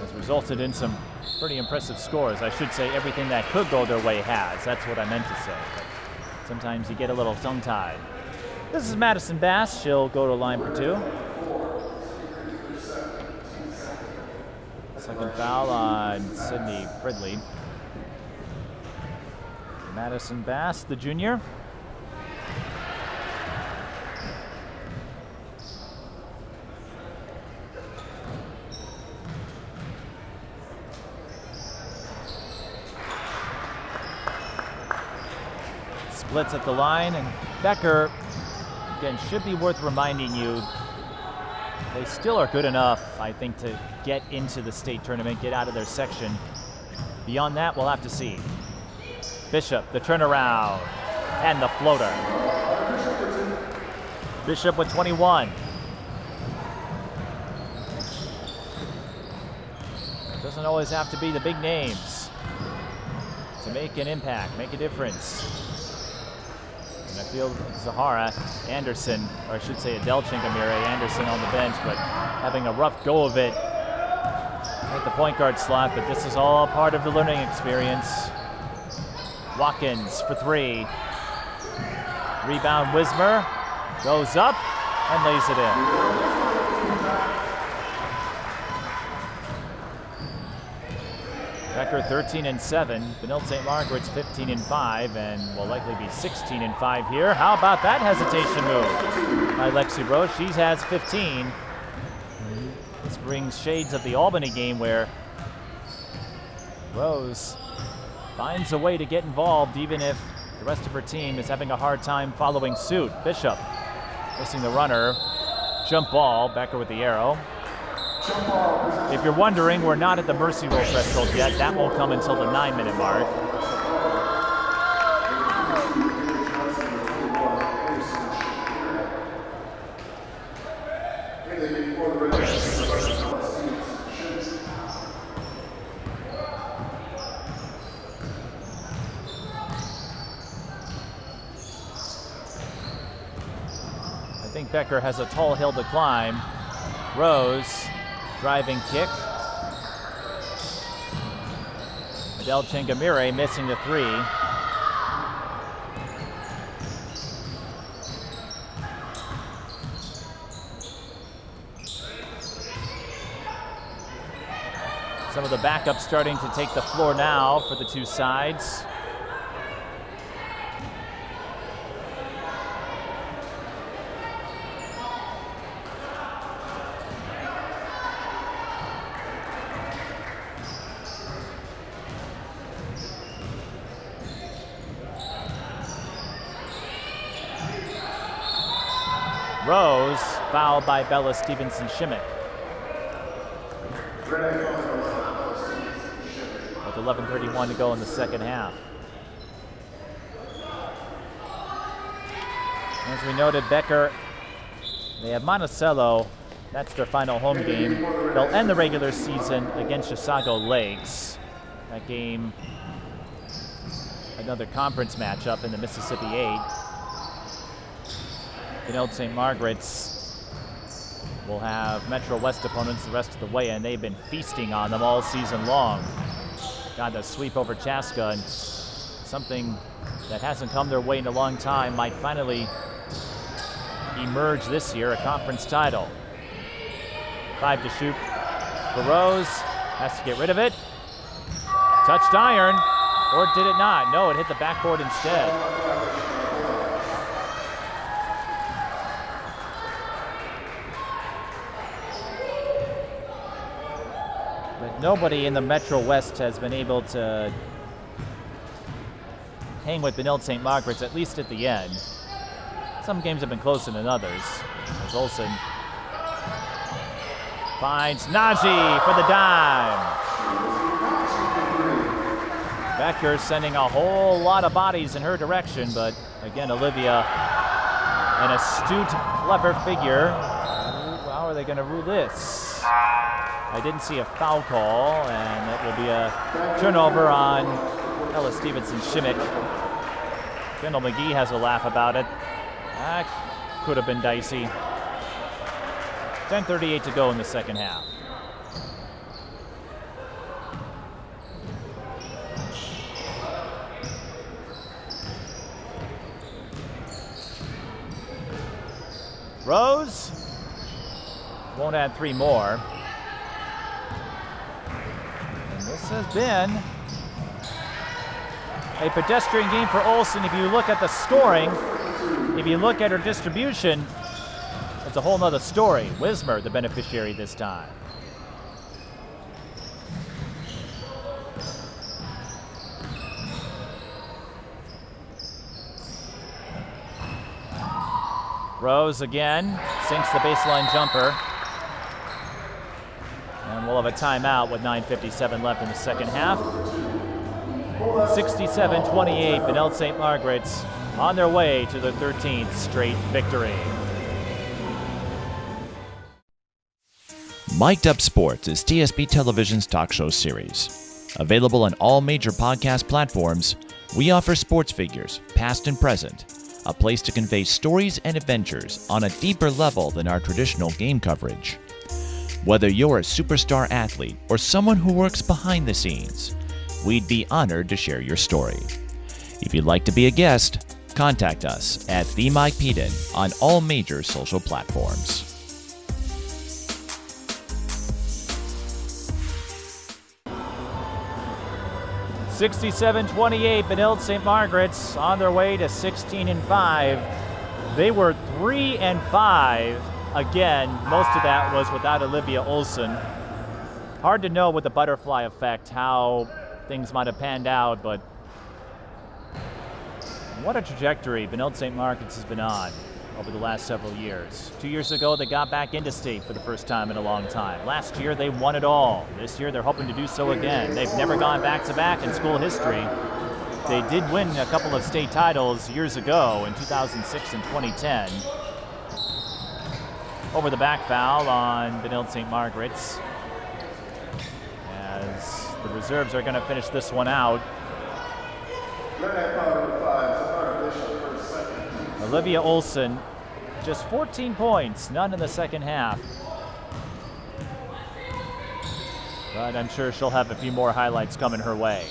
has resulted in some pretty impressive scores. I should say everything that could go their way has. That's what I meant to say. But sometimes you get a little tongue-tied. This is Madison Bass. She'll go to line for two. Second foul on Sydney Fridley. Madison Bass, the junior. Splits at the line, and Becker, again, should be worth reminding you, they still are good enough, I think, to get into the state tournament, get out of their section. Beyond that, we'll have to see. Bishop, the turnaround, and the floater. Bishop with 21. It doesn't always have to be the big names to make an impact, make a difference. And I feel Zahara, Anderson, or I should say Adele Chingamire, Anderson on the bench, but having a rough go of it at the point guard slot, but this is all part of the learning experience. Watkins for three. Rebound Wismer. Goes up and lays it in. Becker 13-7. Benilde-St. Margaret's 15-5 and will likely be 16-5 here. How about that hesitation move by Alexis Rose? She has 15. This brings shades of the Albany game where Rose finds a way to get involved even if the rest of her team is having a hard time following suit. Bishop missing the runner. Jump ball, Becker with the arrow. If you're wondering, we're not at the mercy rule threshold yet. That won't come until the 9-minute mark. I think Becker has a tall hill to climb. Rose Driving kick. Adele Chengamire missing the three. Some of the backups starting to take the floor now for the two sides. Rose, fouled by Bella Stevenson-Shimmick. With 11:31 to go in the second half. As we noted, Becker, they have Monticello. That's their final home game. They'll end the regular season against Chisago Lakes. That game, another conference matchup in the Mississippi 8. Benilde-St. Margaret's will have Metro West opponents the rest of the way, and they've been feasting on them all season long. Got a sweep over Chaska, and something that hasn't come their way in a long time might finally emerge this year, a conference title. 5 to shoot for Rose, has to get rid of it. Touched iron, or did it not? No, it hit the backboard instead. But nobody in the Metro West has been able to hang with Benilde-St. Margaret's, at least at the end. Some games have been closer than others. As Olson finds Naji for the dime. Becker sending a whole lot of bodies in her direction, but again, Olivia, an astute, clever figure. How are they going to rule this? I didn't see a foul call, and it will be a turnover on Ella Stevenson-Shimmick. Kendall McGee has a laugh about it. That could have been dicey. 10:38 to go in the second half. Rose won't add three more. And this has been a pedestrian game for Olson. If you look at the scoring, if you look at her distribution, it's a whole nother story. Wismer, the beneficiary this time. Rose again, sinks the baseline jumper. And we'll have a timeout with 9:57 left in the second half. 67-28, Benilde-St. Margaret's on their way to their 13th straight victory. Mic'd Up Sports is TSB Television's talk show series. Available on all major podcast platforms, we offer sports figures, past and present, a place to convey stories and adventures on a deeper level than our traditional game coverage. Whether you're a superstar athlete or someone who works behind the scenes, we'd be honored to share your story. If you'd like to be a guest, contact us at The Mike Peden on all major social platforms. (67-28), Benilde-St. Margaret's on their way to 16-5. They were 3-5. Again, most of that was without Olivia Olson. Hard to know with the butterfly effect how things might have panned out, but what a trajectory Benilde-St. Margaret's has been on over the last several years. 2 years ago, they got back into state for the first time in a long time. Last year, they won it all. This year, they're hoping to do so again. They've never gone back-to-back in school history. They did win a couple of state titles years ago in 2006 and 2010. Over the back foul on Benilde-St. Margaret's, as the reserves are going to finish this one out. Olivia Olson, just 14 points, none in the second half. But I'm sure she'll have a few more highlights coming her way.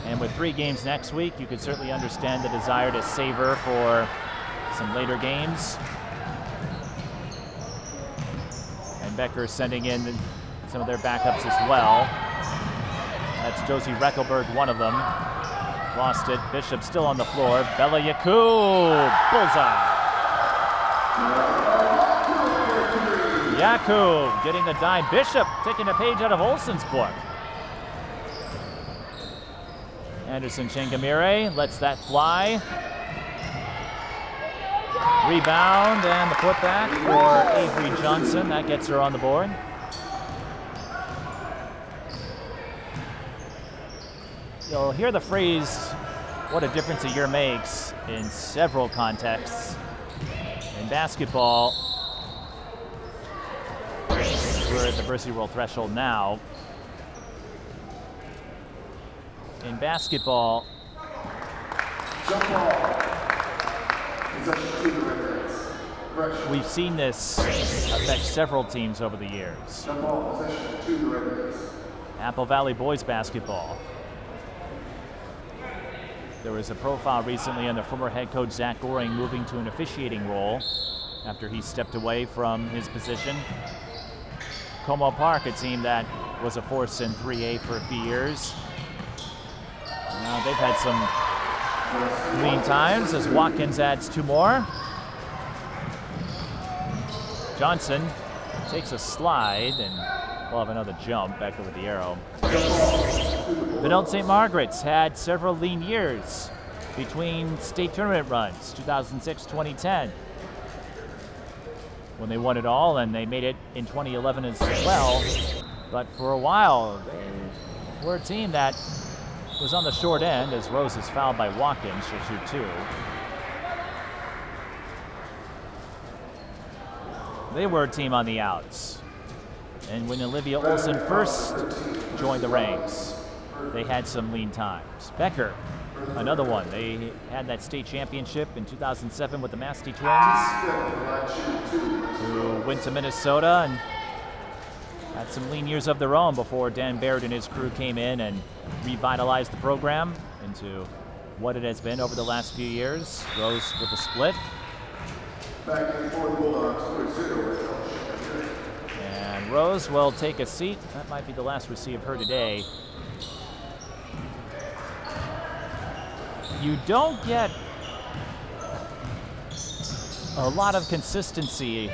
And with 3 games next week, you could certainly understand the desire to save her for some later games. And Becker sending in some of their backups as well. That's Josie Reckelberg, one of them. Lost it. Bishop still on the floor. Bella Yaku, bullseye. Yaku getting the dime. Bishop taking a page out of Olson's book. Anderson Chengamire lets that fly. Rebound and the putback for Avery Johnson. That gets her on the board. You'll hear the phrase, what a difference a year makes, in several contexts. In basketball, we're at the Varsity World threshold now. In basketball, we've seen this affect several teams over the years. Apple Valley boys basketball. There was a profile recently on the former head coach Zach Goring moving to an officiating role after he stepped away from his position. Como Park, a team that was a force in 3A for a few years. Now they've had some lean times as Watkins adds 2 more. Johnson takes a slide and we'll have another jump back over the arrow. Benilde-St. Margaret's had several lean years between state tournament runs, 2006-2010, when they won it all, and they made it in 2011 as well. But for a while, they were a team that was on the short end as Rose is fouled by Watkins. She'll shoot 2. They were a team on the outs. And when Olivia Olson first joined the ranks, they had some lean times. Becker, another one. They had that state championship in 2007 with the Masti Twins, who went to Minnesota and had some lean years of their own before Dan Baird and his crew came in and revitalized the program into what it has been over the last few years. Rose with a split. And Rose will take a seat. That might be the last we see of her today. You don't get a lot of consistency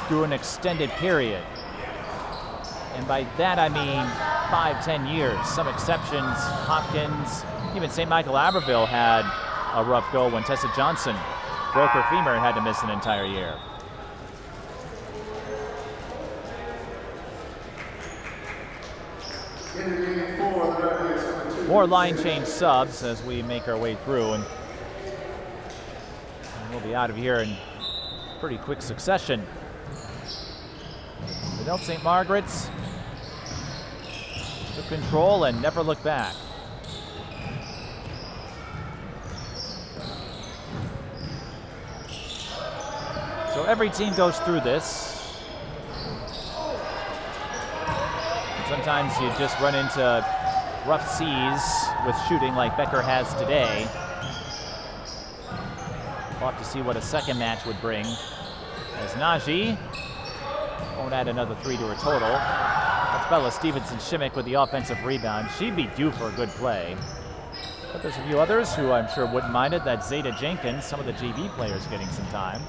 through an extended period. And by that I mean 5-10 years. Some exceptions, Hopkins, even St. Michael Aberville had a rough go when Tessa Johnson broke her femur and had to miss an entire year. More line change subs as we make our way through, and we'll be out of here in pretty quick succession. Benilde-St. Margaret's took control and never looked back. So every team goes through this. Sometimes you just run into rough seas with shooting like Becker has today. We'll have to see what a second match would bring, as Najee won't add another 3 to her total. That's Bella Stevenson-Shimmick with the offensive rebound. She'd be due for a good play. But there's a few others who I'm sure wouldn't mind it. That's Zeta Jenkins, some of the JV players getting some time.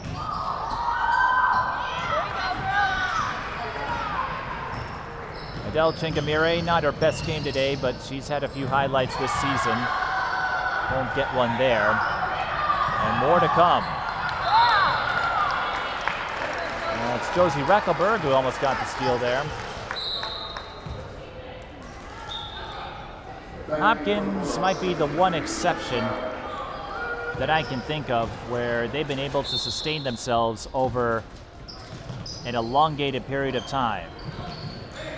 Adele Chengamire, not her best game today, but she's had a few highlights this season. Won't get one there. And more to come. And it's Josie Reckelberg who almost got the steal there. Hopkins might be the one exception that I can think of where they've been able to sustain themselves over an elongated period of time.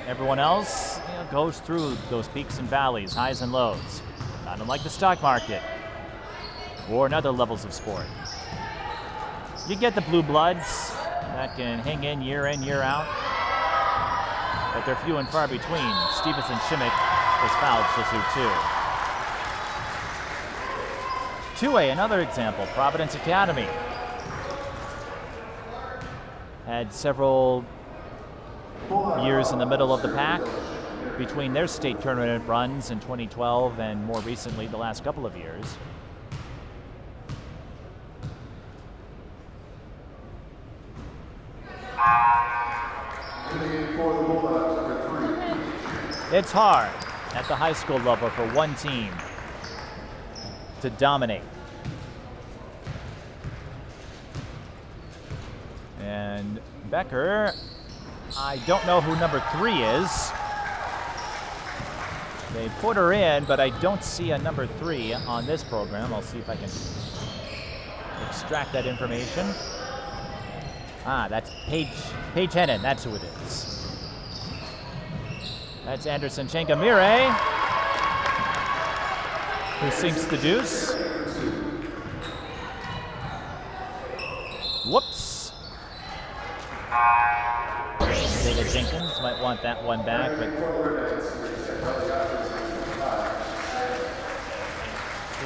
Everyone else goes through those peaks and valleys, highs and lows. Not unlike the stock market or in other levels of sport. You get the blue bloods that can hang in, year out. But they're few and far between. Stevenson Shimmick is fouled, she'll shoot 2. 2A, another example, Providence Academy. Had several years in the middle of the pack between their state tournament runs in 2012 and more recently the last couple of years. It's hard at the high school level for one team to dominate. And Becker, I don't know who number 3 is. They put her in, but I don't see a number 3 on this program. I'll see if I can extract that information. That's Paige Hennon, that's who it is. That's Anderson Chengamire, who sinks the deuce. Whoops. David Jenkins might want that one back, but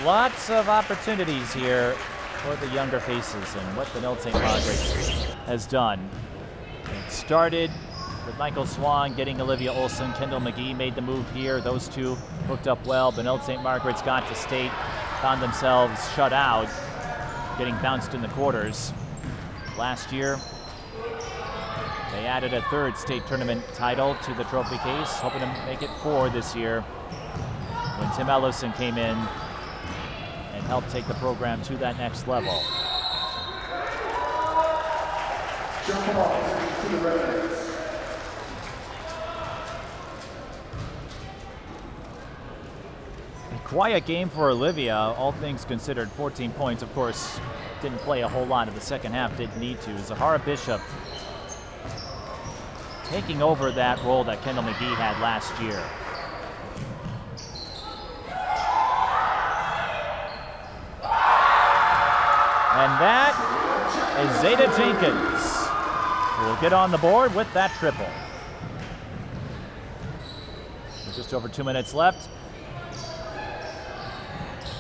lots of opportunities here for the younger faces and what Benilde-St. Margaret has done. It started with Michael Swan getting Olivia Olson. Kendall McGee made the move here. Those two hooked up well. Benilde-St. Margaret's got to state, found themselves shut out, getting bounced in the quarters. Last year, they added a third state tournament title to the trophy case, hoping to make it 4 this year when Tim Ellison came in and helped take the program to that next level. A quiet game for Olivia, all things considered. 14 points, of course, didn't play a whole lot in the second half, didn't need to. Zahara Bishop taking over that role that Kendall McGee had last year. And that is Zeta Jenkins, who will get on the board with that triple. With just over 2 minutes left.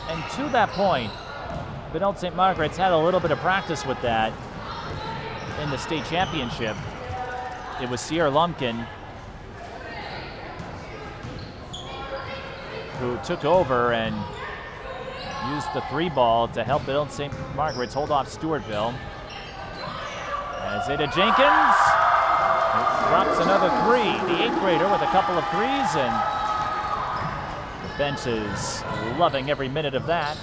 And to that point, Benilde-St. Margaret's had a little bit of practice with that in the state championship. It was Sierra Lumpkin who took over and used the 3-ball to help Benilde-St. Margaret's hold off Stewartville. As Zeta Jenkins drops another 3. The 8th grader with a couple of 3s, and the bench is loving every minute of that.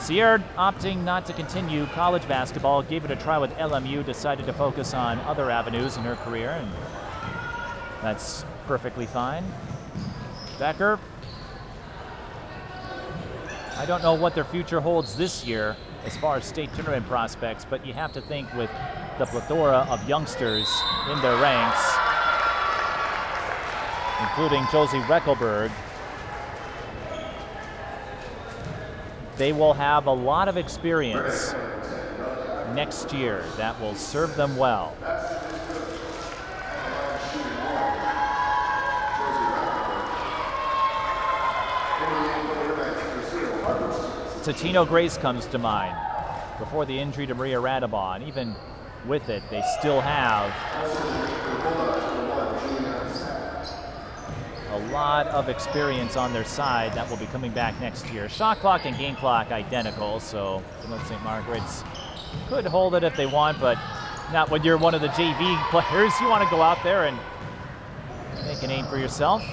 Sierra opting not to continue college basketball, gave it a try with LMU, decided to focus on other avenues in her career, and that's perfectly fine. Becker, I don't know what their future holds this year as far as state tournament prospects, but you have to think with the plethora of youngsters in their ranks, including Josie Reckelberg, they will have a lot of experience next year that will serve them well. Totino Grace comes to mind before the injury to Maria Radabah, and even with it, they still have a lot of experience on their side that will be coming back next year. Shot clock and game clock identical, so Benilde-St. Margaret's could hold it if they want, but not when you're one of the JV players. You want to go out there and make a name for yourself.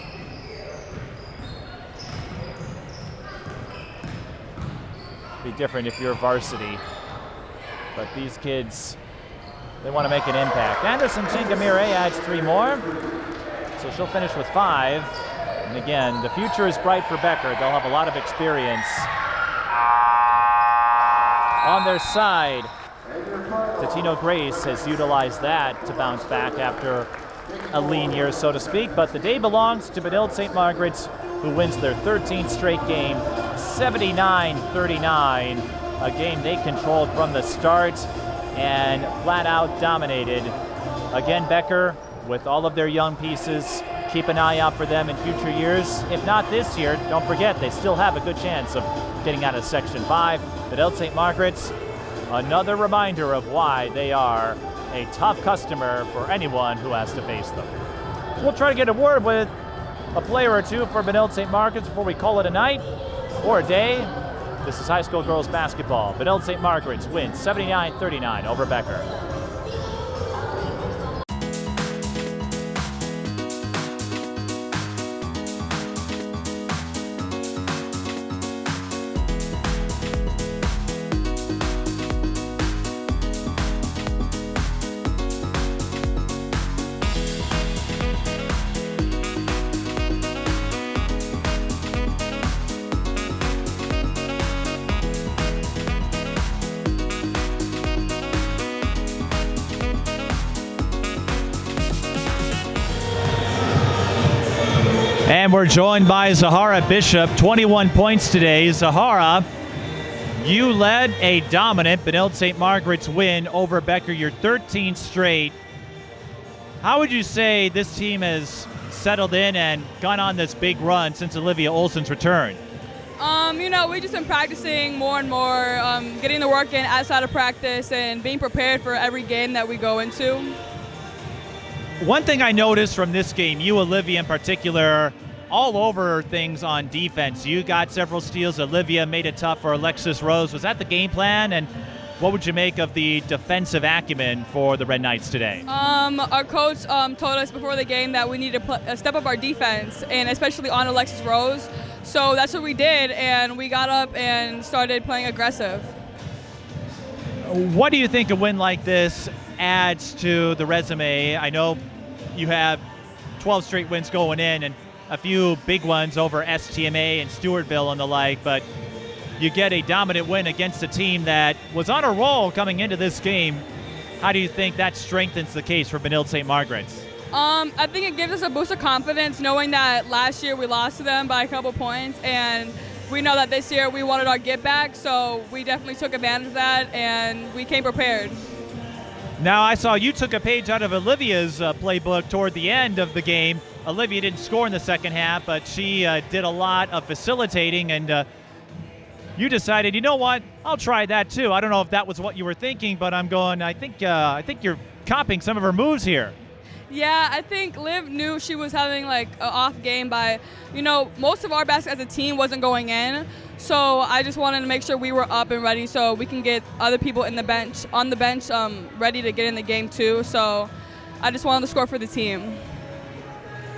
Be different if you're varsity, but these kids, they want to make an impact. Anderson Chengamire adds 3 more, so she'll finish with 5. And again, the future is bright for Becker. They'll have a lot of experience on their side. Totino Grace has utilized that to bounce back after a lean year, so to speak, but the day belongs to Benilde-St. Margaret's, who wins their 13th straight game, 79-39, a game they controlled from the start. and flat out dominated. Again, Becker, with all of their young pieces, keep an eye out for them in future years. If not this year, don't forget they still have a good chance of getting out of Section 5. Benilde-St. Margaret's, another reminder of why they are a tough customer for anyone who has to face them. We'll try to get a word with a player or two for Benilde-St. Margaret's before we call it a night or a day. This is high school girls basketball. Benilde-St. Margaret's wins 79-39 over Becker. And we're joined by Zahara Bishop, 21 points today. Zahara, you led a dominant Benilde-St. Margaret's win over Becker, your 13th straight. How would you say this team has settled in and gone on this big run since Olivia Olson's return? We've just been practicing more and more, getting the work in outside of practice and being prepared for every game that we go into. One thing I noticed from this game, you, Olivia in particular, all over things on defense. You got several steals. Olivia made it tough for Alexis Rose. Was that the game plan? And what would you make of the defensive acumen for the Red Knights today? Our coach told us before the game that we need to step up our defense, and especially on Alexis Rose. So that's what we did, and we got up and started playing aggressive. What do you think a win like this adds to the resume? I know you have 12 straight wins going in and a few big ones over STMA and Stewartville and the like, but you get a dominant win against a team that was on a roll coming into this game. How do you think that strengthens the case for Benilde-St. Margaret's? I think it gives us a boost of confidence knowing that last year we lost to them by a couple points, and we know that this year we wanted our get back, so we definitely took advantage of that and we came prepared. Now, I saw you took a page out of Olivia's playbook toward the end of the game. Olivia didn't score in the second half, but she did a lot of facilitating, and you decided, you know what, I'll try that too. I don't know if that was what you were thinking, but I'm going, I think you're copying some of her moves here. Yeah, I think Liv knew she was having like an off game by, most of our basket as a team wasn't going in. So I just wanted to make sure we were up and ready so we can get other people on the bench ready to get in the game too. So I just wanted to score for the team.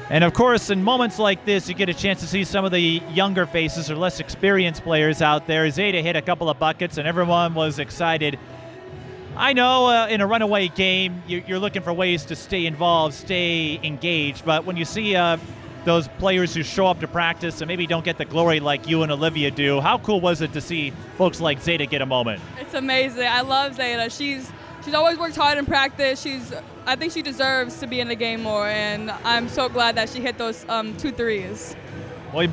And of course, in moments like this, you get a chance to see some of the younger faces or less experienced players out there. Zeta hit a couple of buckets and everyone was excited. I know in a runaway game, you're looking for ways to stay involved, stay engaged, but when you see those players who show up to practice and maybe don't get the glory like you and Olivia do, how cool was it to see folks like Zeta get a moment? It's amazing. I love Zeta. She's always worked hard in practice. I think she deserves to be in the game more, and I'm so glad that she hit those 2 threes. Well,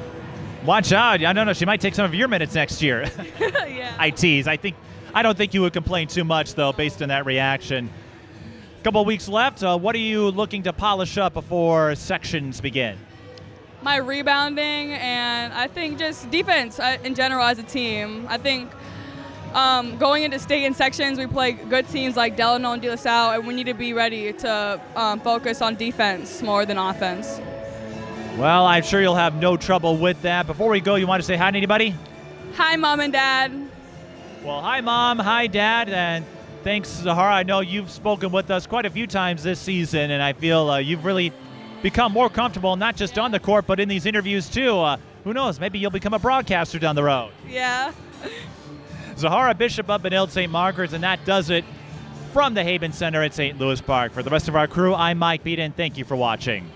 watch out. I don't know. She might take some of your minutes next year. Yeah. I tease. I don't think you would complain too much, though, based on that reaction. A couple of weeks left. What are you looking to polish up before sections begin? My rebounding, and I think just defense in general as a team. I think going into state and sections, we play good teams like Delano and De La Salle, and we need to be ready to focus on defense more than offense. Well, I'm sure you'll have no trouble with that. Before we go, you want to say hi to anybody? Hi, Mom and Dad. Well, hi, Mom. Hi, Dad. And thanks, Zahara. I know you've spoken with us quite a few times this season, and I feel you've really become more comfortable, not just on the court, but in these interviews, too. Who knows? Maybe you'll become a broadcaster down the road. Yeah. Zahara Bishop of Benilde-St. Margaret's, and that does it from the Haben Center at St. Louis Park. For the rest of our crew, I'm Mike Beaton. Thank you for watching.